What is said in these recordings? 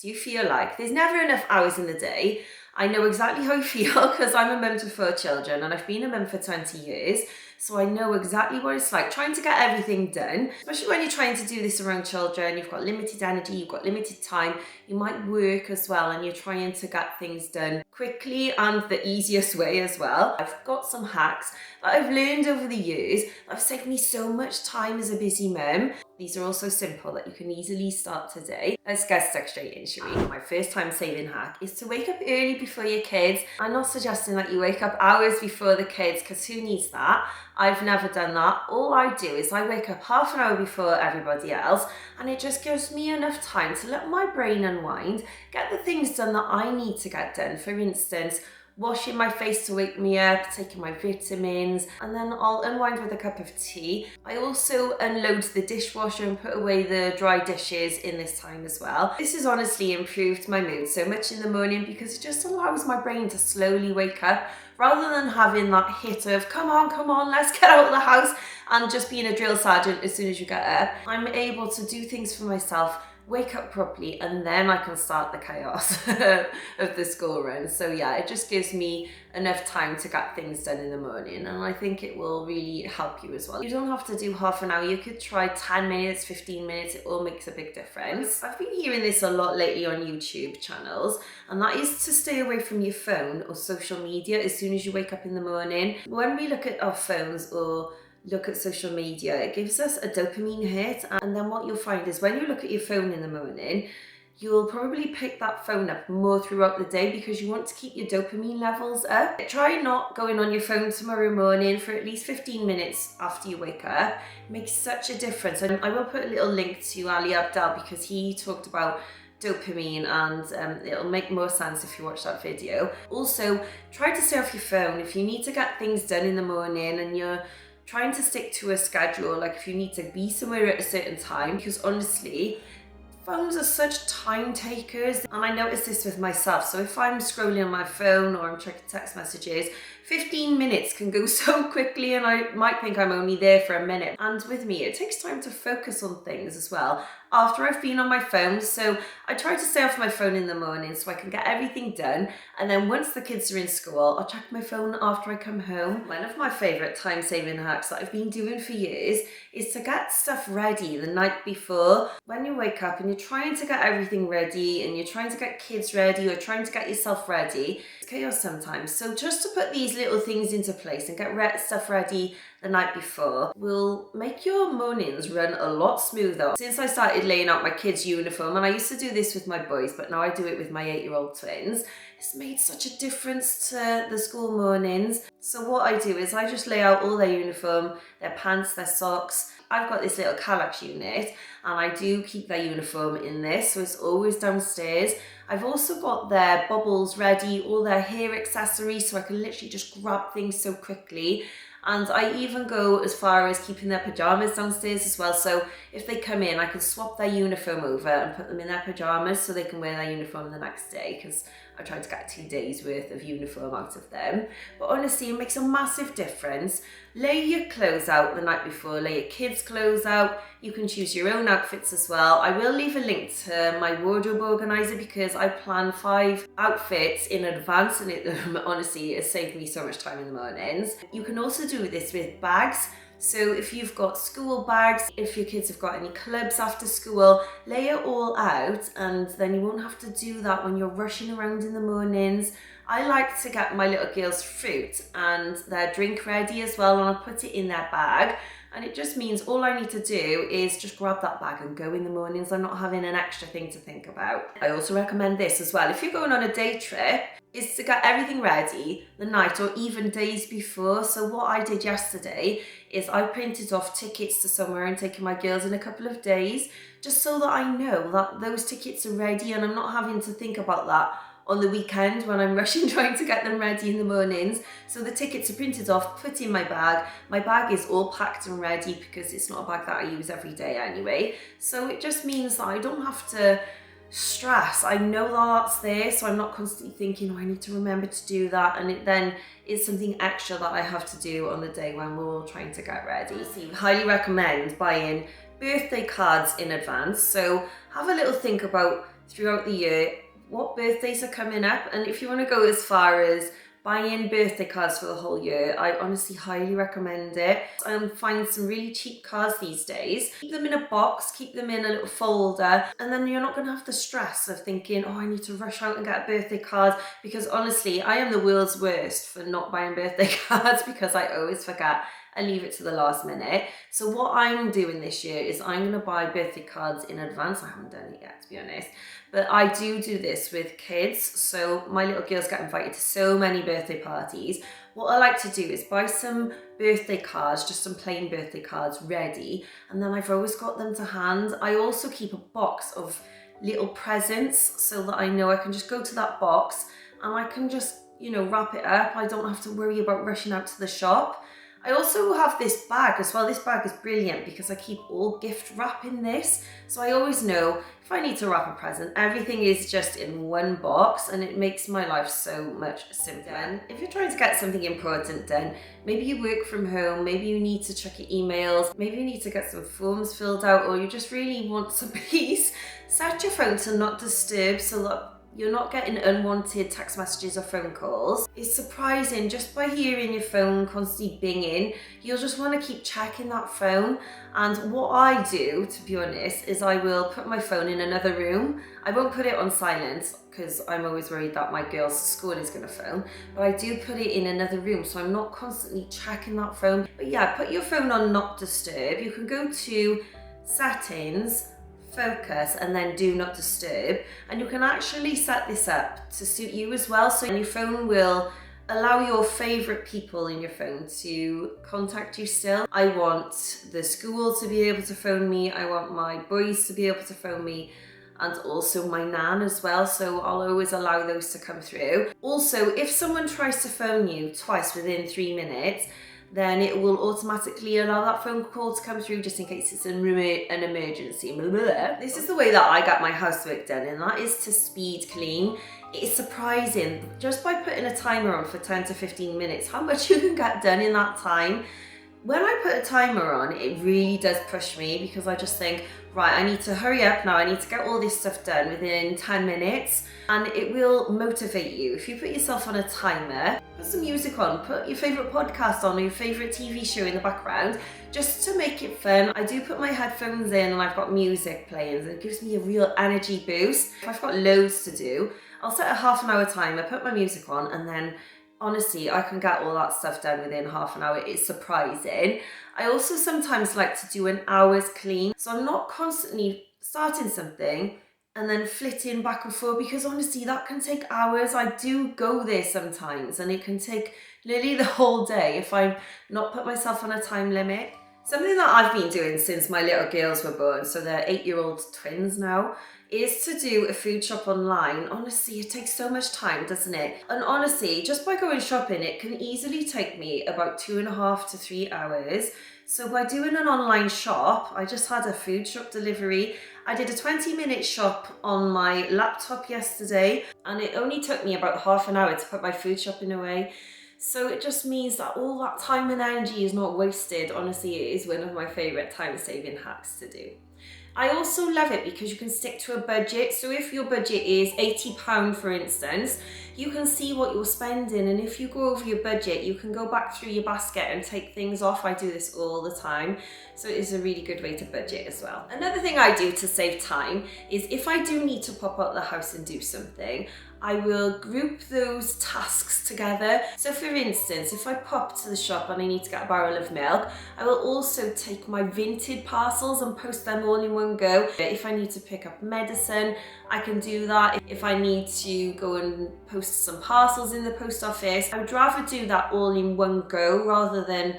Do you feel like there's never enough hours in the day? I know exactly how you feel because I'm a mum to 4 children and I've been a mum for 20 years. So I know exactly what it's like trying to get everything done, especially when you're trying to do this around children. You've got limited energy, you've got limited time. You might work as well and you're trying to get things done quickly and the easiest way as well. I've got some hacks that I've learned over the years that have saved me so much time as a busy mum. These are also simple that you can easily start today. Let's get stuck straight in, shall we? My first time saving hack is to wake up early before your kids. I'm not suggesting that you wake up hours before the kids because who needs that? I've never done that. All I do is I wake up half an hour before everybody else and it just gives me enough time to let my brain unwind, get the things done that I need to get done. For instance, washing my face to wake me up, taking my vitamins, and then I'll unwind with a cup of tea. I also unload the dishwasher and put away the dry dishes in this time as well. This has honestly improved my mood so much in the morning because it just allows my brain to slowly wake up rather than having that hit of come on, let's get out of the house and just being a drill sergeant as soon as you get up. I'm able to do things for myself, wake up properly, and then I can start the chaos of the school run. So yeah, it just gives me enough time to get things done in the morning, and I think it will really help you as well. You don't have to do half an hour, you could try 10 minutes, 15 minutes, it all makes a big difference. I've been hearing this a lot lately on YouTube channels, and that is to stay away from your phone or social media as soon as you wake up in the morning. When we look at our phones or look at social media, it gives us a dopamine hit, and then what you'll find is when you look at your phone in the morning, you'll probably pick that phone up more throughout the day because you want to keep your dopamine levels up. Try not going on your phone tomorrow morning for at least 15 minutes after you wake up. It makes such a difference, and I will put a little link to Ali Abdal because he talked about dopamine, and it'll make more sense if you watch that video. Also, try to stay off your phone if you need to get things done in the morning and you're trying to stick to a schedule, like if you need to be somewhere at a certain time, because honestly, phones are such time takers, and I notice this with myself. So if I'm scrolling on my phone or I'm checking text messages, 15 minutes can go so quickly and I might think I'm only there for a minute. And with me, it takes time to focus on things as well after I've been on my phone. So I try to stay off my phone in the morning so I can get everything done. And then once the kids are in school, I'll check my phone after I come home. One of my favorite time-saving hacks that I've been doing for years is to get stuff ready the night before. When you wake up and you're trying to get everything ready and you're trying to get kids ready or trying to get yourself ready, it's chaos sometimes. So just to put these little things into place and get stuff ready the night before will make your mornings run a lot smoother. Since I started laying out my kids' uniform, and I used to do this with my boys, but now I do it with my 8-year-old twins, it's made such a difference to the school mornings. So what I do is I just lay out all their uniform, their pants, their socks. I've got this little Kallax unit and I do keep their uniform in this, so it's always downstairs. I've also got their bubbles ready, all their hair accessories, so I can literally just grab things so quickly. And I even go as far as keeping their pajamas downstairs as well. So if they come in, I can swap their uniform over and put them in their pajamas so they can wear their uniform the next day, because I tried to get 2 days worth of uniform out of them. But honestly, it makes a massive difference. Lay your clothes out the night before, lay your kids' clothes out. You can choose your own outfits as well. I will leave a link to my wardrobe organizer because I plan 5 outfits in advance, and honestly, it saved me so much time in the mornings. You can also do this with bags. So if you've got school bags, if your kids have got any clubs after school, lay it all out, and then you won't have to do that when you're rushing around in the mornings. I like to get my little girls fruit and their drink ready as well, and I'll put it in their bag. And it just means all I need to do is just grab that bag and go in the mornings. I'm not having an extra thing to think about. I also recommend this as well. If you're going on a day trip, is to get everything ready the night or even days before. So what I did yesterday is I printed off tickets to somewhere and taking my girls in a couple of days, just so that I know that those tickets are ready and I'm not having to think about that on the weekend when I'm rushing trying to get them ready in the mornings. So the tickets are printed off, put in my bag. My bag is all packed and ready because it's not a bag that I use every day anyway. So it just means that I don't have to stress. I know that that's there, so I'm not constantly thinking, oh, I need to remember to do that, and then it's something extra that I have to do on the day when we're all trying to get ready. So I highly recommend buying birthday cards in advance. So have a little think about throughout the year what birthdays are coming up, and if you want to go as far as buying birthday cards for the whole year, I honestly highly recommend it. And find some really cheap cards these days. Keep them in a box, keep them in a little folder, and then you're not going to have the stress of thinking, oh, I need to rush out and get a birthday card, because honestly, I am the world's worst for not buying birthday cards because I always forget. I leave it to the last minute. So what I'm doing this year is I'm going to buy birthday cards in advance. I haven't done it yet, to be honest. But I do this with kids. So my little girls get invited to so many birthday parties. What I like to do is buy some birthday cards, just some plain birthday cards ready. And then I've always got them to hand. I also keep a box of little presents so that I know I can just go to that box and I can just, wrap it up. I don't have to worry about rushing out to the shop. I also have this bag as well. This bag is brilliant because I keep all gift wrap in this. So I always know if I need to wrap a present, everything is just in one box, and it makes my life so much simpler. And if you're trying to get something important done, maybe you work from home, maybe you need to check your emails, maybe you need to get some forms filled out, or you just really want some peace, set your phone to not disturb so that you're not getting unwanted text messages or phone calls. It's surprising, just by hearing your phone constantly binging, you'll just want to keep checking that phone. And what I do, to be honest, is I will put my phone in another room. I won't put it on silent because I'm always worried that my girl's school is going to phone, but I do put it in another room so I'm not constantly checking that phone. But yeah, put your phone on not disturb. You can go to settings, focus, and then do not disturb, and you can actually set this up to suit you as well, so your phone will allow your favorite people in your phone to contact you still. I want the school to be able to phone me, I want my boys to be able to phone me, and also my nan as well, so I'll always allow those to come through. Also, if someone tries to phone you twice within 3 minutes, then it will automatically allow that phone call to come through just in case it's an emergency. This is the way that I get my housework done, and that is to speed clean. It's surprising, just by putting a timer on for 10 to 15 minutes, how much you can get done in that time. When I put a timer on, it really does push me because I just think, right, I need to hurry up now, I need to get all this stuff done within 10 minutes, and it will motivate you. If you put yourself on a timer, put some music on, put your favourite podcast on or your favourite TV show in the background, just to make it fun. I do put my headphones in and I've got music playing, and it gives me a real energy boost. If I've got loads to do, I'll set a half-an-hour timer, put my music on, and then honestly, I can get all that stuff done within half an hour. It's surprising. I also sometimes like to do an hour's clean, so I'm not constantly starting something and then flitting back and forth, because honestly, that can take hours. I do go there sometimes, and it can take nearly the whole day if I not put myself on a time limit. Something that I've been doing since my little girls were born, so they're 8-year-old twins now, is to do a food shop online. Honestly, it takes so much time, doesn't it? And honestly, just by going shopping, it can easily take me about 2.5 to 3 hours. So by doing an online shop, I just had a food shop delivery. I did a 20-minute shop on my laptop yesterday, and it only took me about half an hour to put my food shopping away. So it just means that all that time and energy is not wasted. Honestly, it is one of my favourite time-saving hacks to do. I also love it because you can stick to a budget. So if your budget is £80, for instance, you can see what you're spending, and if you go over your budget, you can go back through your basket and take things off. I do this all the time, so it is a really good way to budget as well. Another thing I do to save time is if I do need to pop out the house and do something, I will group those tasks together. So for instance, if I pop to the shop and I need to get a barrel of milk, I will also take my vinted parcels and post them all in one go. If I need to pick up medicine, I can do that. If I need to go and post some parcels in the post office, I would rather do that all in one go rather than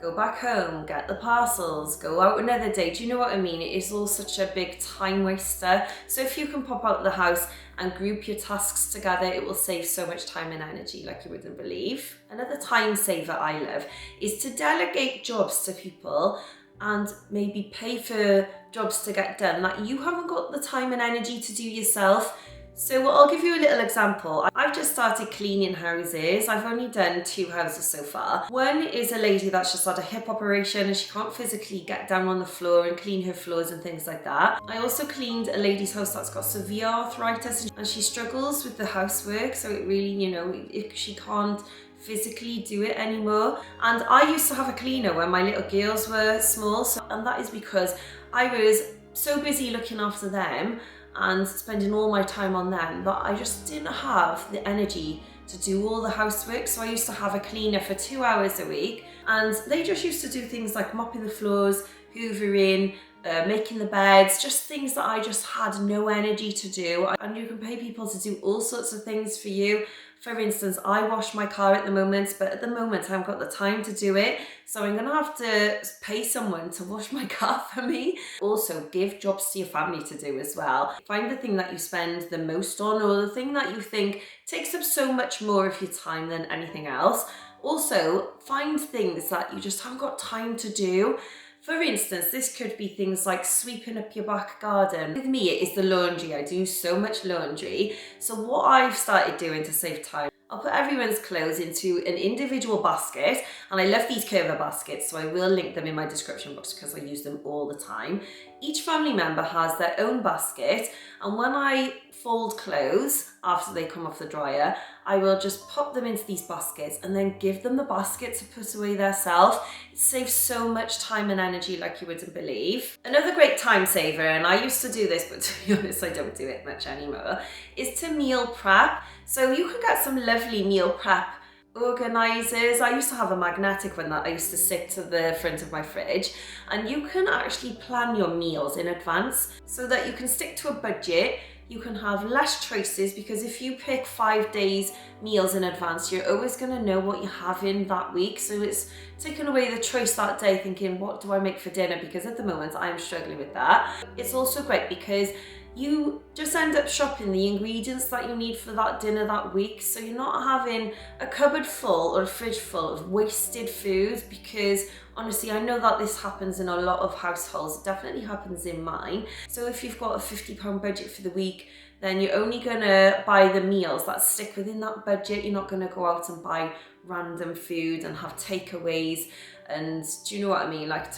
go back home, get the parcels, go out another day. Do you know what I mean? It is all such a big time waster. So if you can pop out the house and group your tasks together, it will save so much time and energy like you wouldn't believe. Another time saver I love is to delegate jobs to people and maybe pay for jobs to get done that you haven't got the time and energy to do yourself. So I'll give you a little example. I've just started cleaning houses. I've only done 2 houses so far. One is a lady that's just had a hip operation and she can't physically get down on the floor and clean her floors and things like that. I also cleaned a lady's house that's got severe arthritis and she struggles with the housework, so it really, you know, she can't physically do it anymore. And I used to have a cleaner when my little girls were small, and that is because I was so busy looking after them and spending all my time on them that I just didn't have the energy to do all the housework. So I used to have a cleaner for 2 hours a week, and they just used to do things like mopping the floors, hoovering, making the beds, just things that I just had no energy to do. And you can pay people to do all sorts of things for you. For instance, I wash my car at the moment, but at the moment I haven't got the time to do it. So I'm gonna have to pay someone to wash my car for me. Also, give jobs to your family to do as well. Find the thing that you spend the most on, or the thing that you think takes up so much more of your time than anything else. Also, find things that you just haven't got time to do. For instance, this could be things like sweeping up your back garden. With me, it is the laundry. I do so much laundry. So what I've started doing to save time, I'll put everyone's clothes into an individual basket, and I love these curver baskets, so I will link them in my description box because I use them all the time. Each family member has their own basket, and when I fold clothes after they come off the dryer, I will just pop them into these baskets and then give them the basket to put away themselves. It saves so much time and energy like you wouldn't believe. Another great time saver, and I used to do this, but to be honest, I don't do it much anymore, is to meal prep. So you can get some lovely meal prep organisers. I used to have a magnetic one that I used to stick to the front of my fridge, and you can actually plan your meals in advance so that you can stick to a budget. You can have less choices, because if you pick 5 days meals in advance, you're always going to know what you're having that week. So it's taken away the choice that day thinking, what do I make for dinner? Because at the moment I'm struggling with that. It's also great because you just end up shopping the ingredients that you need for that dinner that week. So you're not having a cupboard full or a fridge full of wasted food, because honestly, I know that this happens in a lot of households. It definitely happens in mine. So if you've got a £50 budget for the week, then you're only gonna buy the meals that stick within that budget. You're not gonna go out and buy random food and have takeaways. And do you know what I mean? Like,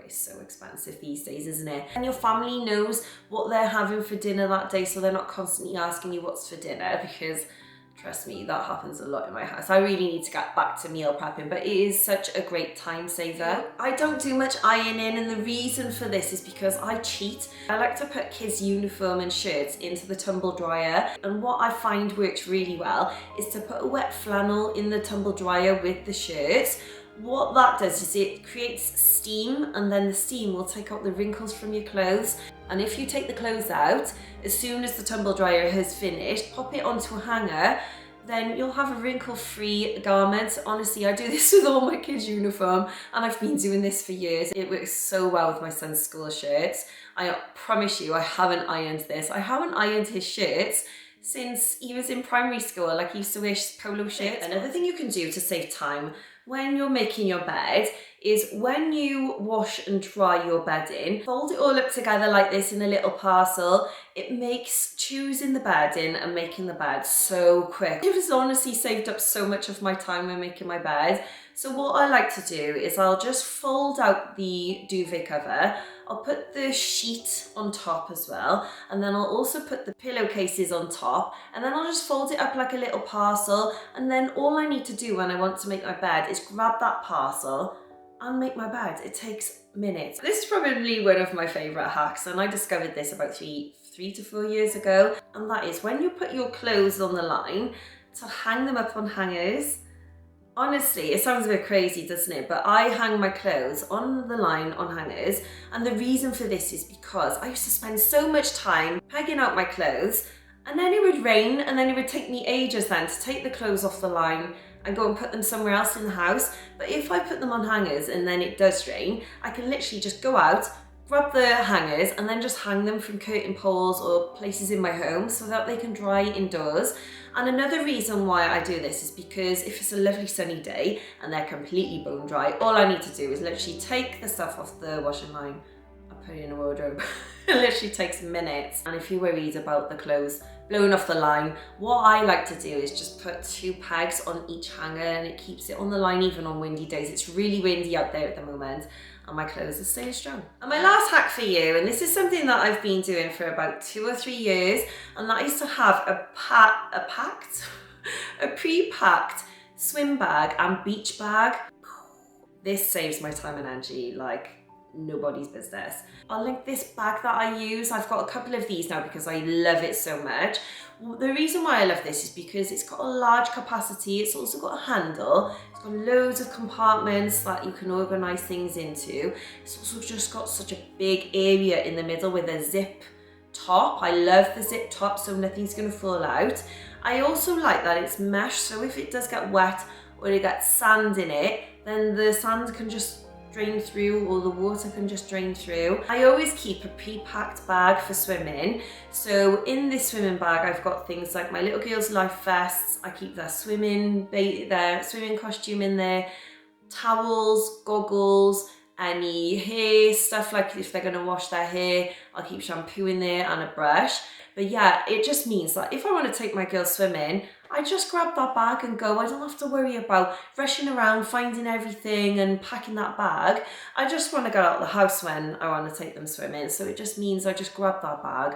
it's so expensive these days, isn't it? And your family knows what they're having for dinner that day, so they're not constantly asking you what's for dinner, because trust me, that happens a lot in my house. I really need to get back to meal prepping, but it is such a great time saver. I don't do much ironing, and the reason for this is because I cheat. I like to put kids' uniform and shirts into the tumble dryer, and what I find works really well is to put a wet flannel in the tumble dryer with the shirts. What that does is it creates steam, and then the steam will take out the wrinkles from your clothes. And if you take the clothes out, as soon as the tumble dryer has finished, pop it onto a hanger, then you'll have a wrinkle-free garment. Honestly, I do this with all my kids' uniform, and I've been doing this for years. It works so well with my son's school shirts. I promise you, I haven't ironed this. I haven't ironed his shirts since he was in primary school. Like, he used to wear polo shirts. Another thing you can do to save time when you're making your bed is when you wash and dry your bedding, fold it all up together like this in a little parcel. It makes choosing the bedding and making the bed so quick. It has honestly saved up so much of my time when making my bed. So what I like to do is I'll just fold out the duvet cover. I'll put the sheet on top as well, and then I'll also put the pillowcases on top, and then I'll just fold it up like a little parcel. And then all I need to do when I want to make my bed is grab that parcel and make my bed. It takes minutes. This is probably one of my favourite hacks, and I discovered this about three to 4 years ago, and that is when you put your clothes on the line to hang them up on hangers. Honestly, it sounds a bit crazy, doesn't it? But I hang my clothes on the line on hangers, and the reason for this is because I used to spend so much time pegging out my clothes, and then it would rain, and then it would take me ages then to take the clothes off the line and go and put them somewhere else in the house. But if I put them on hangers and then it does rain, I can literally just go out, grab the hangers, and then just hang them from curtain poles or places in my home so that they can dry indoors. And another reason why I do this is because if it's a lovely sunny day and they're completely bone dry, all I need to do is literally take the stuff off the washing line and put it in a wardrobe. It literally takes minutes. And if you're worried about the clothes blowing off the line. What I like to do is just put 2 pegs on each hanger, and it keeps it on the line even on windy days. It's really windy out there at the moment, and my clothes are staying strong. And my last hack for you, and this is something that I've been doing for about 2 or 3 years, and that is to have a pre-packed swim bag and beach bag. This saves my time and energy like nobody's business. I'll link this bag that I use. I've got a couple of these now because I love it so much. The reason why I love this is because it's got a large capacity. It's also got a handle. It's got loads of compartments that you can organise things into. It's also just got such a big area in the middle with a zip top. I love the zip top, so nothing's going to fall out. I also like that it's mesh, so if it does get wet or it gets sand in it, then the sand can just drain through, or the water can just drain through. I always keep a pre-packed bag for swimming. So in this swimming bag, I've got things like my little girls' life vests. I keep their swimming costume in there, towels, goggles, any hair stuff, like if they're gonna wash their hair, I'll keep shampoo in there and a brush. But yeah, it just means that if I want to take my girls swimming, I just grab that bag and go. I don't have to worry about rushing around, finding everything and packing that bag. I just want to get out of the house when I want to take them swimming. So it just means I just grab that bag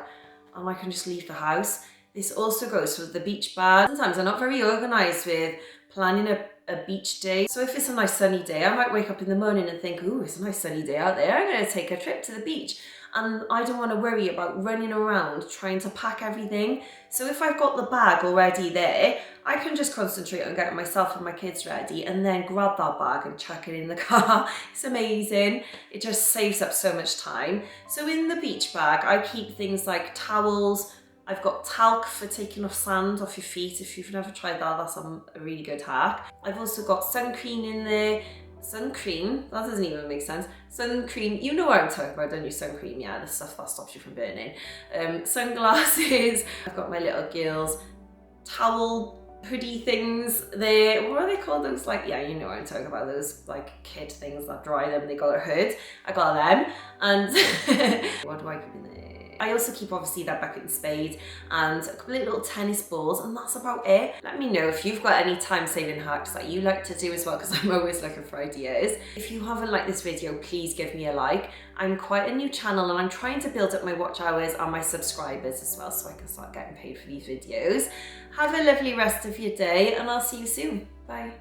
and I can just leave the house. This also goes for the beach bag. Sometimes I'm not very organised with planning a beach day. So if it's a nice sunny day, I might wake up in the morning and think, ooh, it's a nice sunny day out there. I'm going to take a trip to the beach. And I don't want to worry about running around trying to pack everything. So if I've got the bag already there, I can just concentrate on getting myself and my kids ready and then grab that bag and chuck it in the car. It's amazing. It just saves up so much time. So in the beach bag, I keep things like towels. I've got talc for taking off sand off your feet. If you've never tried that, that's a really good hack. I've also got sun cream in there. Sun cream, that doesn't even make sense. Sun cream, you know what I'm talking about, don't you? Sun cream, yeah, the stuff that stops you from burning. Sunglasses, I've got my little girls' towel hoodie things there. What are they called? Those, like, yeah, you know what I'm talking about, those like kid things that dry them, they got a hood. I got them. And what do I keep in there? I also keep obviously that bucket and spade and a couple of little tennis balls, and that's about it. Let me know if you've got any time saving hacks that you like to do as well, because I'm always looking for ideas. If you haven't liked this video, please give me a like. I'm quite a new channel and I'm trying to build up my watch hours and my subscribers as well, so I can start getting paid for these videos. Have a lovely rest of your day and I'll see you soon. Bye.